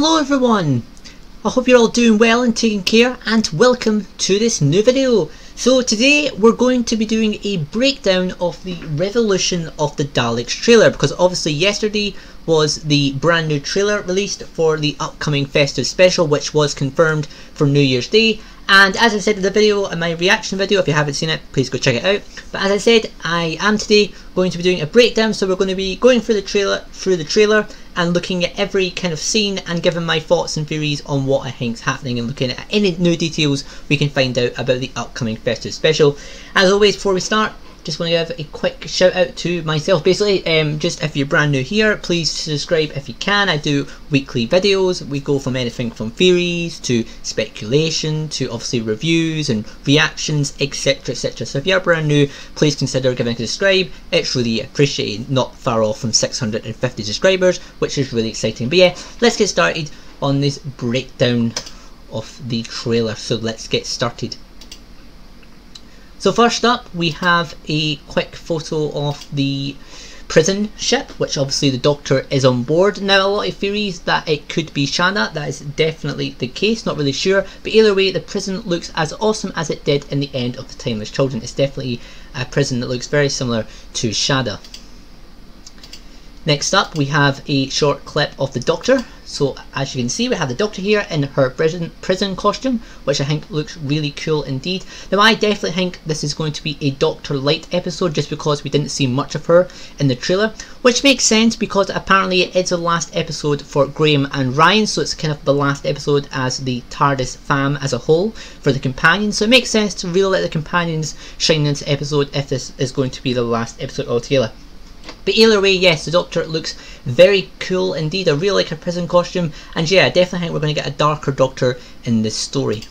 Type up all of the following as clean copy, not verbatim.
Hello everyone! I hope you're all doing well and taking care, and welcome to this new video. So today we're going to be doing a breakdown of the Revolution of the Daleks trailer, because obviously yesterday was the brand new trailer released for the upcoming festive special, which was confirmed for New Year's Day. And as I said in the video, in my reaction video, if you haven't seen it, please go check it out. But as I said, I am today going to be doing a breakdown, so we're going to be going through the trailer and looking at every kind of scene and giving my thoughts and theories on what I think's happening, and looking at any new details we can find out about the upcoming festive special. As always, before we start, just want to give a quick shout out to myself. Basically, just if you're brand new here, please subscribe if you can. I do weekly videos. We go from anything from theories to speculation to obviously reviews and reactions, etc, etc. So if you're brand new, please consider giving a subscribe. It's really appreciated. Not far off from 650 subscribers, which is really exciting. But yeah, let's get started on this breakdown of the trailer. So let's get started. So first up, we have a quick photo of the prison ship, which obviously the Doctor is on board. Now, a lot of theories that it could be Shada. That is definitely the case, not really sure. But either way, the prison looks as awesome as it did in the end of the Timeless Children. It's definitely a prison that looks very similar to Shada. Next up, we have a short clip of the Doctor. So as you can see, we have the Doctor here in her prison costume, which I think looks really cool indeed. Now, I definitely think this is going to be a Doctor Light episode, just because we didn't see much of her in the trailer, which makes sense because apparently it is the last episode for Graham and Ryan, so it's kind of the last episode as the TARDIS fam as a whole for the companions. So it makes sense to really let the companions shine in this episode if this is going to be the last episode altogether. But either way, yes, the Doctor looks very cool indeed. I really like her prison costume, and yeah, I definitely think we're going to get a darker Doctor in this story.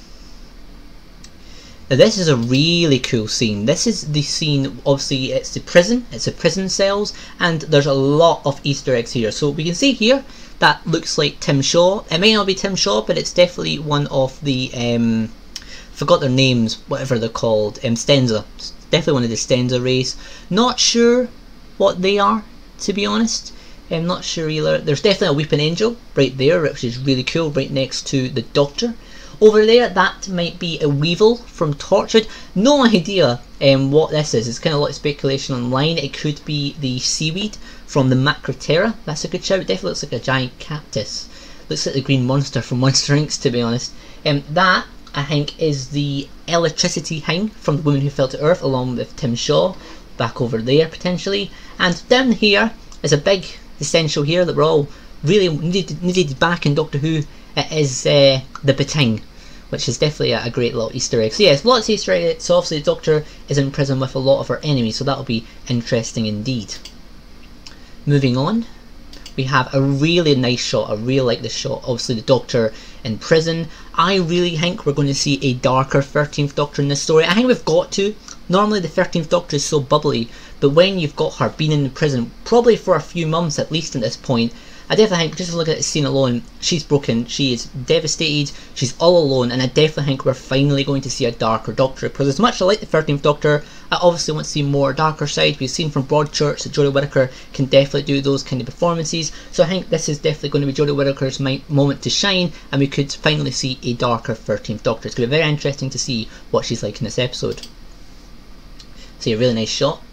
Now, this is a really cool scene. This is the scene, obviously it's the prison cells, and there's a lot of Easter eggs here. So we can see here, that looks like Tim Shaw. It may not be Tim Shaw, but it's definitely one of the, forgot their names, whatever they're called, Stenza. It's definitely one of the Stenza race. Not sure what they are, to be honest. I'm not sure either. There's definitely a Weeping Angel right there, which is really cool, right next to the Doctor. Over there, that might be a Weevil from Tortured. No idea what this is. It's kind of a lot of speculation online. It could be the seaweed from the Macroterra. That's a good shout. It definitely looks like a giant cactus. Looks like the green monster from Monster Inc, to be honest. That, I think, is the electricity thing from The Woman Who Fell to Earth, along with Tim Shaw. Back over there, potentially. And down here is a big essential here that we're all really needed back in Doctor Who. It is the Bating, which is definitely a great little Easter egg. So yes, lots of Easter eggs. So obviously the Doctor is in prison with a lot of her enemies, so that'll be interesting indeed. Moving on, we have a really nice shot. I really like this shot. Obviously the Doctor in prison. I really think we're going to see a darker 13th Doctor in this story. I think we've got to. Normally the 13th Doctor is so bubbly, but when you've got her being in the prison, probably for a few months at least at this point, I definitely think, just looking at the scene alone, she's broken, she is devastated, she's all alone, and I definitely think we're finally going to see a darker Doctor, because as much as I like the 13th Doctor, I obviously want to see more darker side. We've seen from Broadchurch that Jodie Whittaker can definitely do those kind of performances, so I think this is definitely going to be Jodie Whittaker's moment to shine, and we could finally see a darker 13th Doctor. It's going to be very interesting to see what she's like in this episode. So a really nice shot.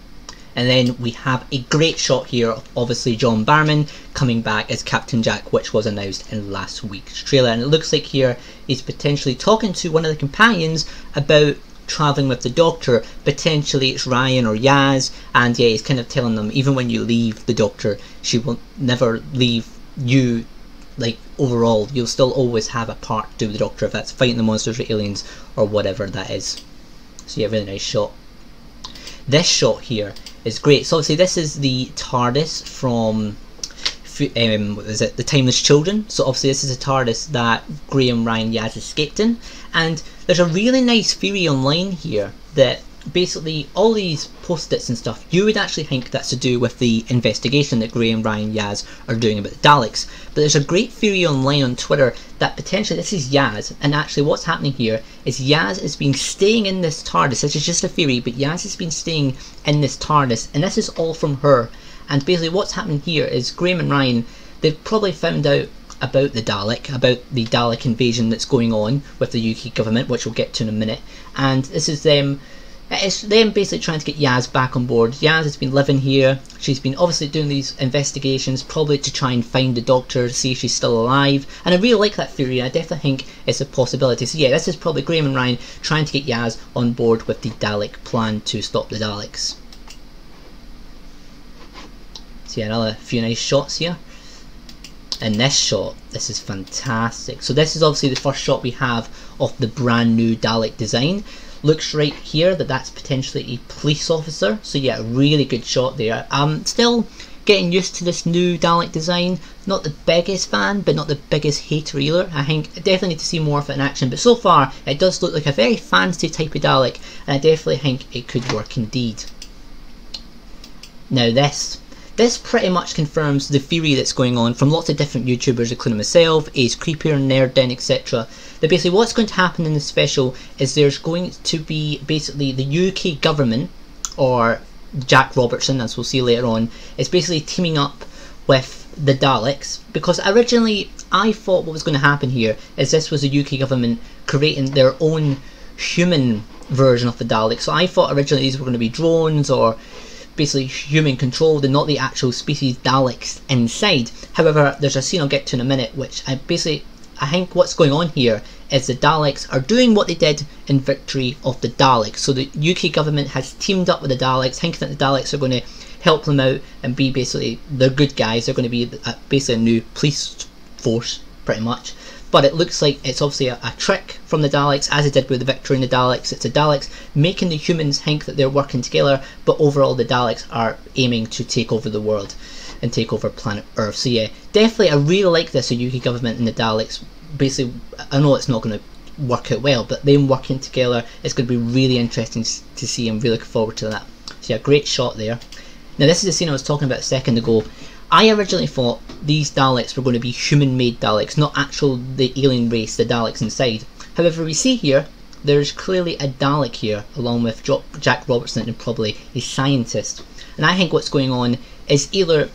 And then we have a great shot here of obviously John Barrowman coming back as Captain Jack, which was announced in last week's trailer. And it looks like here he's potentially talking to one of the companions about travelling with the Doctor. Potentially it's Ryan or Yaz, and yeah, he's kind of telling them, even when you leave the Doctor, she will never leave you. Like, overall, you'll still always have a part to do with the Doctor, if that's fighting the monsters or aliens or whatever that is. So yeah, really nice shot. This shot here is great. So obviously this is the TARDIS from what is it, the Timeless Children. So obviously this is a TARDIS that Graham, Ryan, Yaz escaped in, and there's a really nice theory online here that basically all these post-its and stuff, you would actually think that's to do with the investigation that Graham, Ryan, Yaz are doing about the Daleks. But there's a great theory online on Twitter that potentially this is Yaz, and actually what's happening here is Yaz has been staying in this TARDIS. This is just a theory, but Yaz has been staying in this TARDIS, and this is all from her. And basically what's happening here is Graham and Ryan, they've probably found out about the Dalek invasion that's going on with the UK government, which we'll get to in a minute. And this is them. It's them basically trying to get Yaz back on board. Yaz has been living here. She's been obviously doing these investigations, probably to try and find the Doctor, see if she's still alive. And I really like that theory. I definitely think it's a possibility. So yeah, this is probably Graham and Ryan trying to get Yaz on board with the Dalek plan to stop the Daleks. So yeah, another few nice shots here. And this shot, this is fantastic. So this is obviously the first shot we have of the brand new Dalek design. Looks right here that that's potentially a police officer. So yeah, really good shot there. I'm still getting used to this new Dalek design. Not the biggest fan, but not the biggest hater either. I think I definitely need to see more of it in action. But so far, it does look like a very fancy type of Dalek. And I definitely think it could work indeed. Now this pretty much confirms the theory that's going on from lots of different YouTubers, including myself, Ace Creeper, Nerdden, etc. That basically what's going to happen in the special is there's going to be basically the UK government, or Jack Robertson, as we'll see later on, is basically teaming up with the Daleks. Because originally I thought what was going to happen here is this was the UK government creating their own human version of the Daleks. So I thought originally these were going to be drones or basically human controlled and not the actual species Daleks inside. However, there's a scene I'll get to in a minute which I think what's going on here is the Daleks are doing what they did in Victory of the Daleks. So the UK government has teamed up with the Daleks, thinking that the Daleks are going to help them out and be basically the good guys. They're going to be basically a new police force pretty much. But it looks like it's obviously a trick from the Daleks, as it did with the Victory and the Daleks. It's the Daleks making the humans think that they're working together, but overall the Daleks are aiming to take over the world and take over planet Earth. So yeah, definitely I really like this, the UK government and the Daleks. Basically, I know it's not going to work out well, but them working together, it's going to be really interesting to see. I'm really looking forward to that. So yeah, great shot there. Now this is the scene I was talking about a second ago. I originally thought these Daleks were going to be human-made Daleks, not actual the alien race, the Daleks inside. However, we see here, there's clearly a Dalek here, along with Jack Robertson and probably a scientist. And I think what's going on is either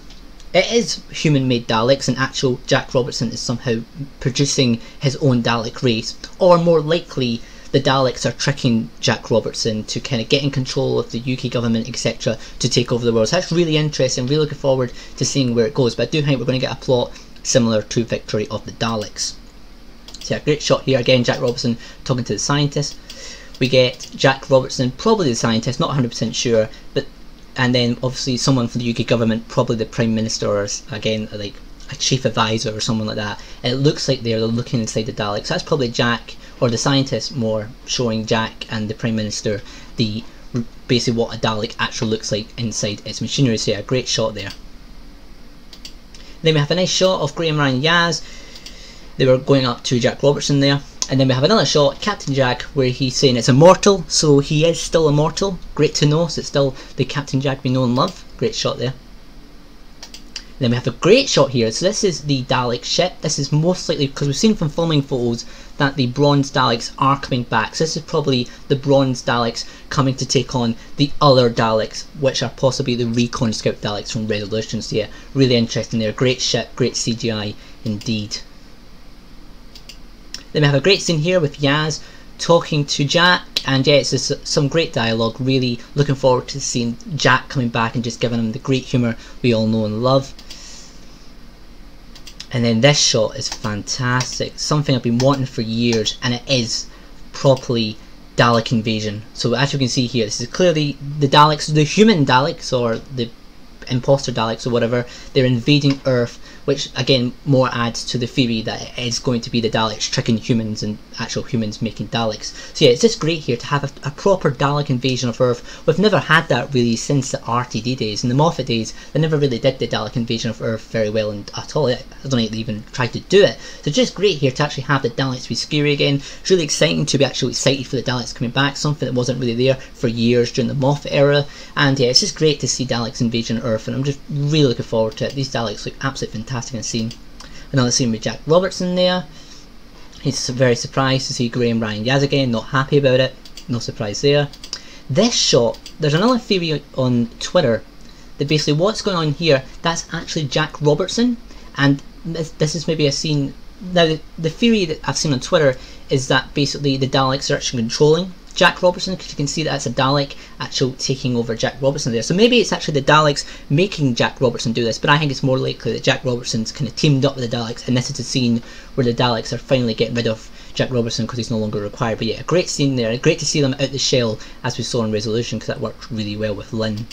it is human-made Daleks and actual Jack Robertson is somehow producing his own Dalek race, or more likely the Daleks are tricking Jack Robertson to kind of get in control of the UK government, etc., to take over the world. So that's really interesting. Really looking forward to seeing where it goes. But I do think we're going to get a plot similar to Victory of the Daleks. So yeah, great shot here. Again, Jack Robertson talking to the scientist. We get Jack Robertson, probably the scientist, not 100% sure, but and then obviously someone from the UK government, probably the Prime Minister, or again like a chief advisor or someone like that. And it looks like they're looking inside the Daleks. So that's probably Jack, or the scientist more, showing Jack and the Prime Minister the basically what a Dalek actually looks like inside its machinery. So yeah, great shot there. Then we have a nice shot of Graham, Ryan, Yaz. They were going up to Jack Robertson there. And then we have another shot, Captain Jack, where he's saying it's immortal, so he is still immortal. Great to know, so it's still the Captain Jack we know and love. Great shot there. Then we have a great shot here. So this is the Dalek ship. This is most likely, because we've seen from filming photos that the bronze Daleks are coming back. So this is probably the bronze Daleks coming to take on the other Daleks, which are possibly the Recon Scout Daleks from Resolution. So yeah, really interesting there. Great ship, great CGI indeed. Then we have a great scene here with Yaz talking to Jack, and yeah, it's just some great dialogue. Really looking forward to seeing Jack coming back and just giving him the great humour we all know and love. And then this shot is fantastic, something I've been wanting for years, and it is properly Dalek invasion. So as you can see here, this is clearly the Daleks, the human Daleks, or the imposter Daleks or whatever. They're invading Earth, which again more adds to the theory that it is going to be the Daleks tricking humans and actual humans making Daleks. So yeah, it's just great here to have a proper Dalek invasion of Earth. We've never had that really since the RTD days. In the Moffat days, they never really did the Dalek invasion of Earth very well at all. I don't think they even tried to do it. So just great here to actually have the Daleks be scary again. It's really exciting to be actually excited for the Daleks coming back, something that wasn't really there for years during the Moffat era. And yeah, it's just great to see Daleks invasion of Earth, and I'm just really looking forward to it. These Daleks look absolutely fantastic in the scene. Another scene with Jack Robertson there. He's very surprised to see Graham, Ryan, Yaz again, not happy about it. No surprise there. This shot, there's another theory on Twitter that basically what's going on here, that's actually Jack Robertson, and this is maybe a scene. Now the theory that I've seen on Twitter is that basically the Daleks are actually controlling Jack Robertson, because you can see that it's a Dalek actually taking over Jack Robertson there. So maybe it's actually the Daleks making Jack Robertson do this, but I think it's more likely that Jack Robertson's kind of teamed up with the Daleks, and this is a scene where the Daleks are finally getting rid of Jack Robertson because he's no longer required. But yeah, a great scene there. Great to see them out the shell as we saw in Resolution, because that worked really well with Lynn.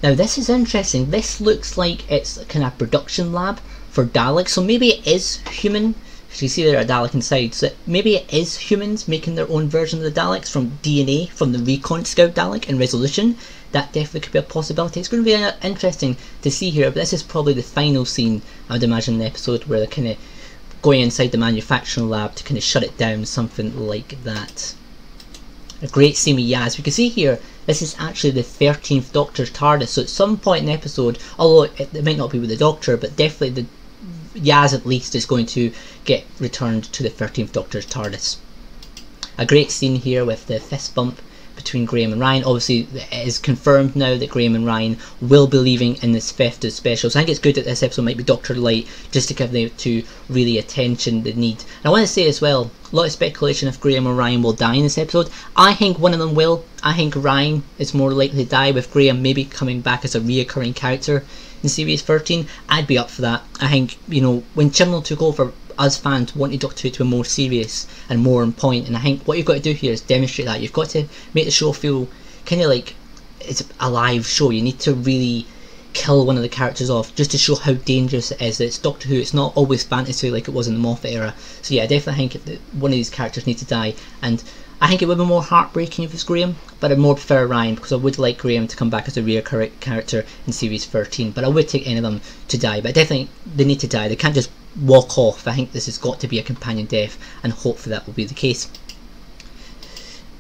Now this is interesting. This looks like it's kind of a production lab for Daleks, so maybe it is human. So you see there a Dalek inside, so maybe it is humans making their own version of the Daleks from DNA from the Recon Scout Dalek in Resolution. That definitely could be a possibility. It's going to be interesting to see here, but this is probably the final scene, I would imagine, in the episode, where they're kind of going inside the manufacturing lab to kind of shut it down, something like that. A great scene with Yaz. We can see here, this is actually the 13th Doctor's TARDIS, so at some point in the episode, although it might not be with the Doctor, but definitely the Yaz at least is going to get returned to the 13th Doctor's TARDIS. A great scene here with the fist bump between Graham and Ryan. Obviously it is confirmed now that Graham and Ryan will be leaving in this festive special, so I think it's good that this episode might be Doctor Light, just to give them to really attention they need. And I want to say as well, a lot of speculation if Graham or Ryan will die in this episode. I think one of them will. I think Ryan is more likely to die, with Graham maybe coming back as a reoccurring character in series 13. I'd be up for that. I think, you know, when Chibnall took over, us fans wanted Doctor Who to be more serious and more on point, and I think what you've got to do here is demonstrate that. You've got to make the show feel kind of like it's a live show. You need to really kill one of the characters off just to show how dangerous it is. That it's Doctor Who, it's not always fantasy like it was in the Moffat era. So yeah, I definitely think that one of these characters needs to die, and I think it would be more heartbreaking if it was Graham, but I'd more prefer Ryan, because I would like Graham to come back as a recurring character in series 13, but I would take any of them to die. But I definitely they need to die. They can't just walk off. I think this has got to be a companion death, and hopefully that will be the case.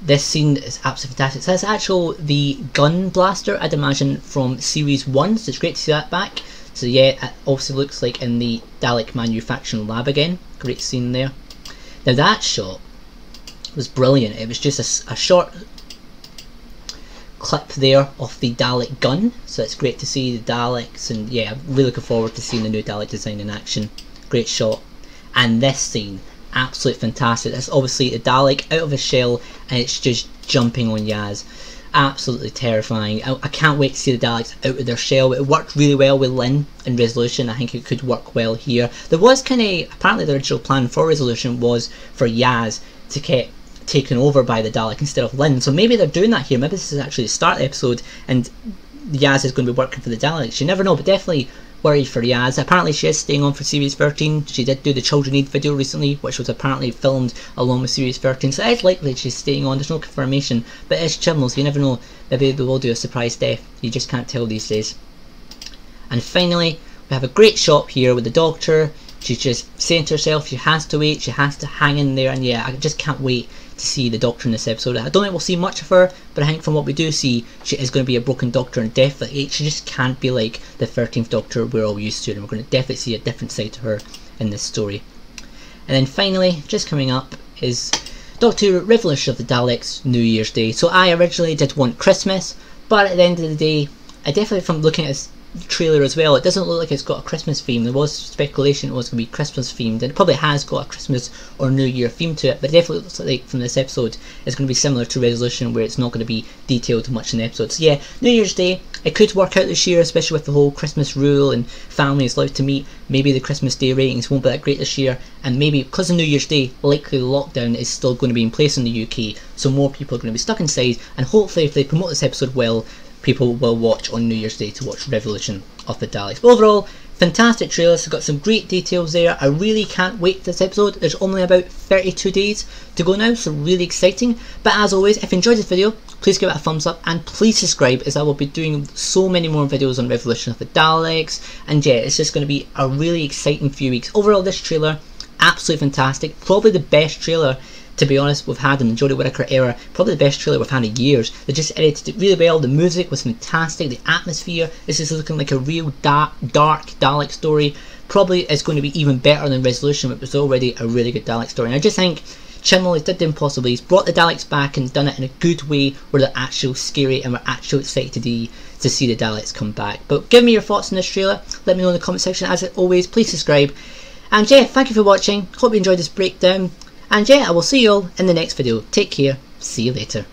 This scene is absolutely fantastic. So that's actually the gun blaster, I'd imagine, from series 1, so it's great to see that back. So yeah, it obviously looks like in the Dalek manufacturing lab again. Great scene there. Now that shot was brilliant. It was just a short clip there of the Dalek gun, so it's great to see the Daleks, and yeah, I'm really looking forward to seeing the new Dalek design in action. Great shot. And this scene, absolutely fantastic. That's obviously the Dalek out of his shell, and it's just jumping on Yaz. Absolutely terrifying. I can't wait to see the Daleks out of their shell. It worked really well with Lynn in Resolution. I think it could work well here. There was kind of, apparently the original plan for Resolution was for Yaz to get taken over by the Dalek instead of Lynn, so maybe they're doing that here. Maybe this is actually the start of the episode and Yaz is going to be working for the Daleks. You never know, but definitely worried for Yaz. Apparently she is staying on for series 13. She did do the Children Need video recently, which was apparently filmed along with series 13, so it is likely she's staying on. There's no confirmation, but it's Chibnall, so you never know. Maybe they will do a surprise death. You just can't tell these days. And finally, we have a great shot here with the Doctor. She's just saying to herself she has to wait, she has to hang in there, and yeah, I just can't wait to see the Doctor in this episode. I don't think we'll see much of her, but I think from what we do see, she is going to be a broken Doctor, and definitely she just can't be like the 13th Doctor we're all used to, and we're going to definitely see a different side to her in this story. And then finally, just coming up is Doctor Who Revolution of the Daleks New Year's Day. So I originally did want Christmas, but at the end of the day, I definitely, from looking at this trailer as well, it doesn't look like it's got a Christmas theme. There was speculation it was going to be Christmas themed, and it probably has got a Christmas or New Year theme to it, but it definitely looks like from this episode it's going to be similar to Resolution, where it's not going to be detailed much in the episode. So yeah, New Year's Day, it could work out this year, especially with the whole Christmas rule and families allowed to meet. Maybe the Christmas Day ratings won't be that great this year, and maybe because of New Year's Day, likely the lockdown is still going to be in place in the UK, so more people are going to be stuck inside, and hopefully if they promote this episode well, people will watch on New Year's Day to watch Revolution of the Daleks. But overall, fantastic trailer. It's got some great details there. I really can't wait for this episode. There's only about 32 days to go now, so really exciting. But as always, if you enjoyed this video, please give it a thumbs up and please subscribe, as I will be doing so many more videos on Revolution of the Daleks. And yeah, it's just going to be a really exciting few weeks. Overall, this trailer, absolutely fantastic. Probably the best trailer, to be honest, we've had in the Jodie Whittaker era. Probably the best trailer we've had in years. They just edited it really well. The music was fantastic. The atmosphere, this is looking like a real dark Dalek story. Probably is going to be even better than Resolution, which was already a really good Dalek story. And I just think Chibnall has did the impossible. He's brought the Daleks back and done it in a good way, where they're actually scary and we're actually excited to see the Daleks come back. But give me your thoughts on this trailer, let me know in the comment section. As always, please subscribe. And yeah, thank you for watching, hope you enjoyed this breakdown. And yeah, I will see you all in the next video. Take care, see you later.